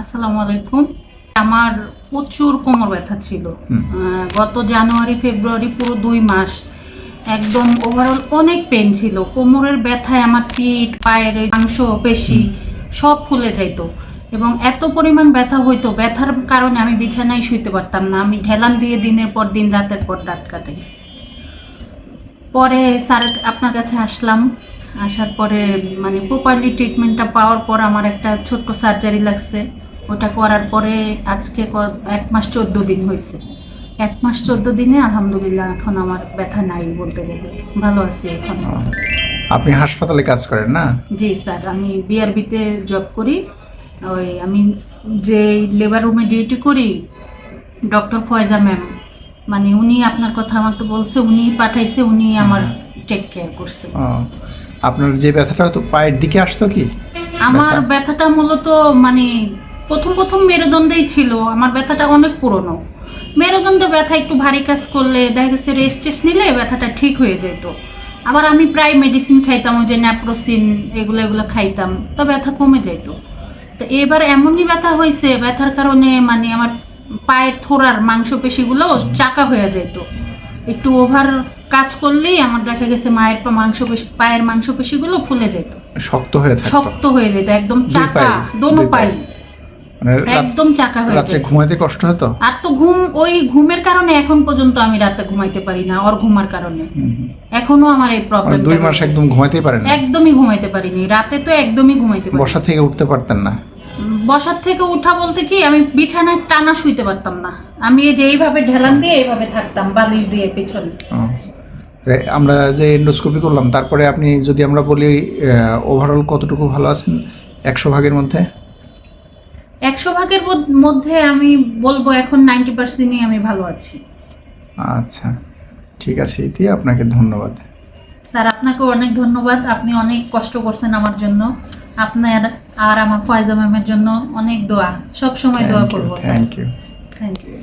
আসসালামু আলাইকুম। আমার প্রচুর কোমর ব্যথা ছিল। গত জানুয়ারি ফেব্রুয়ারি পুরো 2 মাস একদম ওভারঅল অনেক পেন ছিল। কোমরের ব্যথায় আমার পিঠ পায়ের মাংস পেশি সব ফুলে যাইতো এবং এত পরিমাণ ব্যথা হইতো, ব্যথার কারণে আমি বিছানায় শুইতে পারতাম না। আমি ঢেলান দিয়ে দিনের পর দিন রাতের পর রাত কাটাইছি। পরে স্যার আপনার কাছে আসলাম, আসার পরে মানে প্রপারলি ট্রিটমেন্টটা পাওয়ার পর আমার একটা ছোট্ট সার্জারি লাগছে। ওটা করার পরে আজকে 1 মাস 14 দিন হয়েছে। 1 মাস 14 দিনে আলহামদুলিল্লাহ এখন আমার ব্যথা নাই বলতে গেলে, ভালো আছি এখন। আপনি হাসপাতালে কাজ করেন না? জি স্যার, আমি বিআরবিতে জব করি। আমি যে লেবার রুমে ডিউটি করি, ডক্টর ফয়জা ম্যাম, মানে উনি আপনার কথা আমাকে বলছে, উনি পাঠাইছে, উনি আমার টেক কেয়ার করছে। আপনার যে ব্যথাটা হতো পায়ের দিকে আসতো কি? আমার ব্যথাটা মূলত মানে প্রথম মেরুদণ্ডেই ছিল। আমার ব্যথাটা অনেক পুরনো। মেরুদণ্ডে ব্যথা একটু ভারী কাজ করলে দেখা গেছে রেস্ট নিলে ব্যথাটা ঠিক হয়ে যেত। আবার আমি প্রায় মেডিসিন খাইতাম, ওই যে ন্যাপ্রোসিন এগুলো খাইতাম, তো ব্যথা কমে যেত। তো এবার এমনই ব্যথা হয়েছে, ব্যথার কারণে মানে আমার পায়ের থোড়ার মাংসপেশিগুলো চাকা হয়ে যেত। একটু ওভার কাজ করলেই আমার দেখা গেছে পায়ের মাংসপেশিগুলো ফুলে যেত, শক্ত হয়ে যেত, একদম চাকা, দোনো পাই মানে একদম চাকা হয়ে রাতে যেত। ঘুমাইতে কষ্ট হতো। আর তো ওই ঘুমের কারণে এখন পর্যন্ত আমি রাতে ঘুমাইতে পারি না, ওর ঘুমার কারণে এখনো আমার এই প্রবলেম। 2 মাস একদম ঘুমাইতেই পারেন না? একদমই ঘুমাইতে পারিনি, রাতে তো একদমই ঘুমাইতে পারি। বসা থেকে উঠতে পারতেন না? বসার থেকে উঠা বলতে কি, আমি বিছানায় টানা শুইতে পারতাম না। আমি এই যে এইভাবে ঢেলান দিয়ে এইভাবে থাকতাম, বালিশ দিয়ে পেছনে। আমরা যে এন্ডোস্কোপি করলাম, তারপরে আপনি যদি আমরা বলি ওভারঅল কতটুকু ভালো আছেন 100 ভাগের মধ্যে? 100 ভাগের মধ্যে আমি বলবো এখন 90%ই আমি ভালো আছি। আচ্ছা, ঠিক আছে, এতে আপনাকে ধন্যবাদ। স্যার আপনাকে অনেক ধন্যবাদ, আপনি অনেক কষ্ট করছেন আমার জন্য। আপনার আর আমার ফয়জা ম্যামের জন্য অনেক দোয়া, সব সময় দোয়া করবো sir. Thank you. Thank you.